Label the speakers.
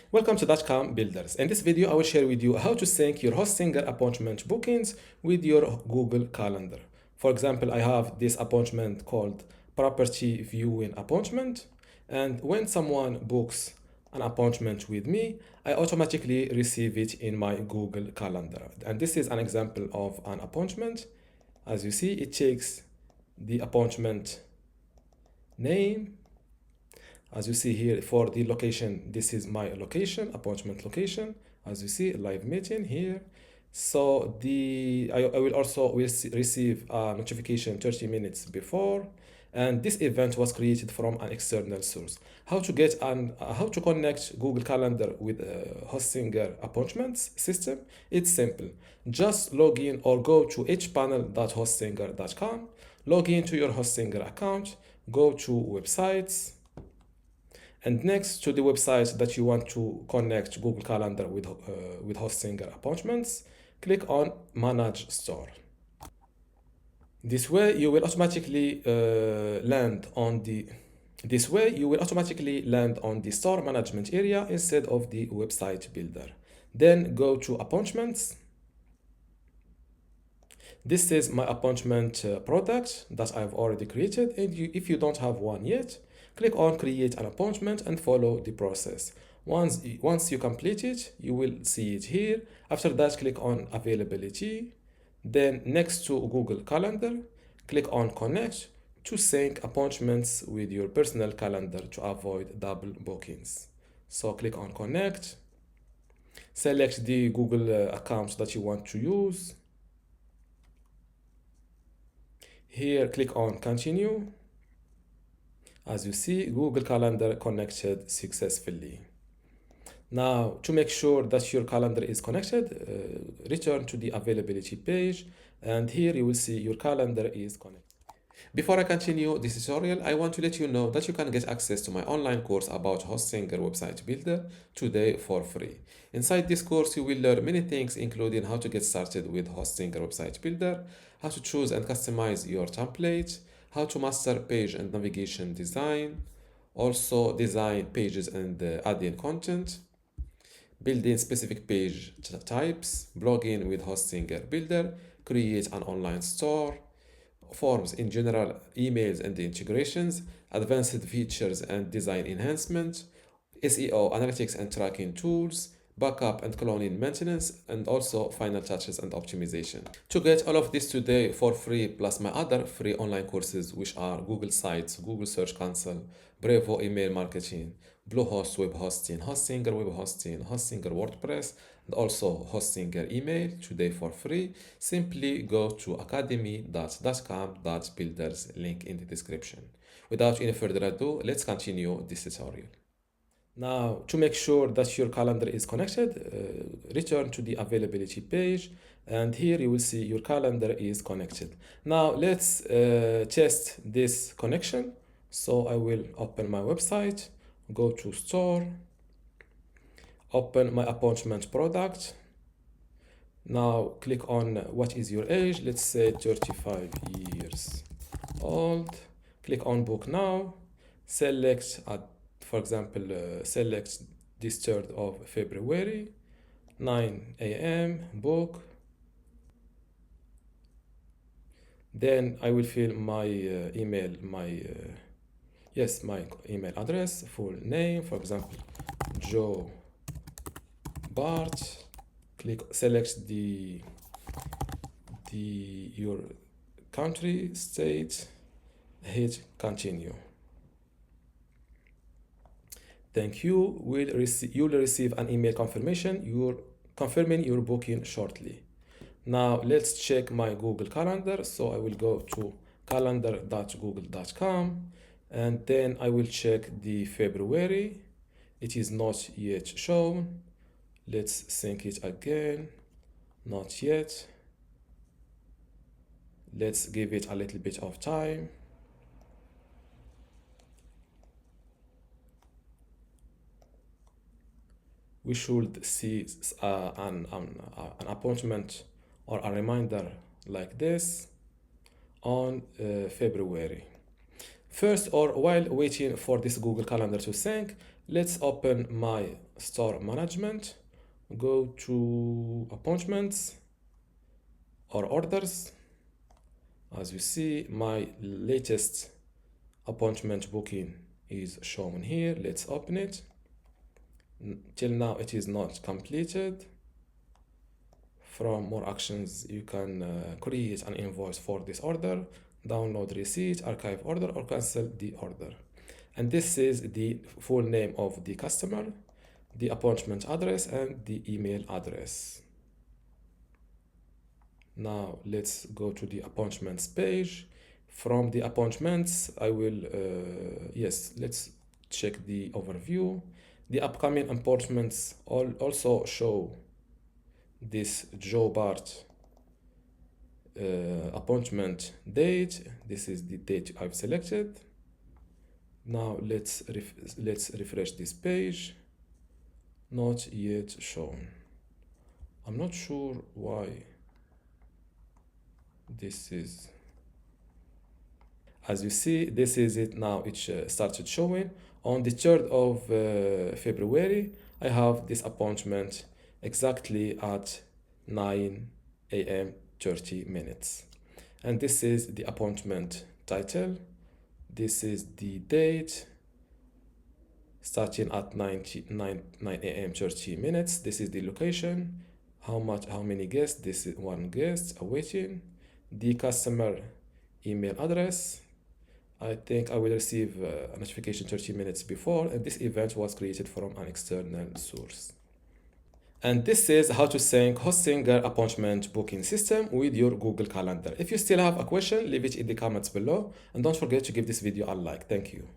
Speaker 1: Welcome to dotcom.builders. In this video, I will share with you how to sync your Hostinger appointment bookings with your Google Calendar. For example, I have this appointment called Property Viewing Appointment. And when someone books an appointment with me, I automatically receive it in my Google Calendar. And this is an example of an appointment. As you see, it takes the appointment name. As you see here for the location, this is my location, appointment location. As you see, live meeting here. So I will also receive a notification 30 minutes before, and this event was created from an external source. How to connect Google Calendar with Hostinger appointments system? It's simple. Just log in or go to hpanel.hostinger.com, log into your Hostinger account, go to websites, and next to the website that you want to connect Google Calendar with Hostinger appointments, click on Manage Store. This way you will automatically land on the store management area instead of the website builder. Then go to appointments. This is my appointment product that I've already created, and if you don't have one yet, click on create an appointment and follow the process. Once you complete it, you will see it here. After that, click on availability. Then next to Google Calendar, click on connect to sync appointments with your personal calendar to avoid double bookings. So click on connect, select the Google account that you want to use. Here, click on continue. As you see, Google Calendar connected successfully. Now, to make sure that your calendar is connected, return to the availability page, and here you will see your calendar is connected. Before I continue this tutorial, I want to let you know that you can get access to my online course about Hostinger Website Builder today for free. Inside this course, you will learn many things, including how to get started with Hostinger Website Builder, how to choose and customize your template, how to master page and navigation design, also design pages and add in content, building specific page types, blogging with Hostinger Builder, create an online store, forms in general, emails and integrations, advanced features and design enhancement, SEO, analytics and tracking tools, backup and cloning maintenance, and also final touches and optimization. To get all of this today for free, plus my other free online courses, which are Google Sites, Google Search Console, Brevo email marketing, Bluehost web hosting, Hostinger web hosting, Hostinger WordPress, and also Hostinger email today for free, simply go to academy.dotcom.builders, link in the description. Without any further ado, let's continue this tutorial. Now, to make sure that your calendar is connected, return to the availability page, and here you will see your calendar is connected. Now, let's test this connection. So I will open my website, go to store, open my appointment product. Now click on what is your age, let's say 35 years old. Click on book now, select for example, select this 3rd of February, 9 a.m. book. Then I will fill my email, my email address, full name, for example, Joe Bart. Select your country, state, hit continue. Thank you. You will receive an email confirmation. You're confirming your booking shortly. Now let's check my Google Calendar. So I will go to calendar.google.com, and then I will check the February. It is not yet shown. Let's sync it again. Not yet. Let's give it a little bit of time. We should see an appointment or a reminder like this on February. First, or while waiting for this Google Calendar to sync, let's open my store management, go to appointments or orders. As you see, my latest appointment booking is shown here. Let's open it. Till now it is not completed. From more actions, you can create an invoice for this order, download receipt, archive order, or cancel the order. And this is the full name of the customer, the appointment address, and the email address. Now let's go to the appointments page. From the appointments, I will, let's check the overview. The upcoming appointments also show this Joe Bart appointment date. This is the date I've selected. Now let's refresh this page. Not yet shown. I'm not sure why this is. As you see, this is it now. It started showing. On the 3rd of February, I have this appointment exactly at 9 a.m. 30 minutes. And this is the appointment title. This is the date, starting at 9 a.m. 30 minutes. This is the location, how many guests. This is one guest awaiting. The customer email address. I think I will receive a notification 30 minutes before, and this event was created from an external source. And this is how to sync Hostinger appointment booking system with your Google Calendar. If you still have a question, leave it in the comments below, and don't forget to give this video a like. Thank you.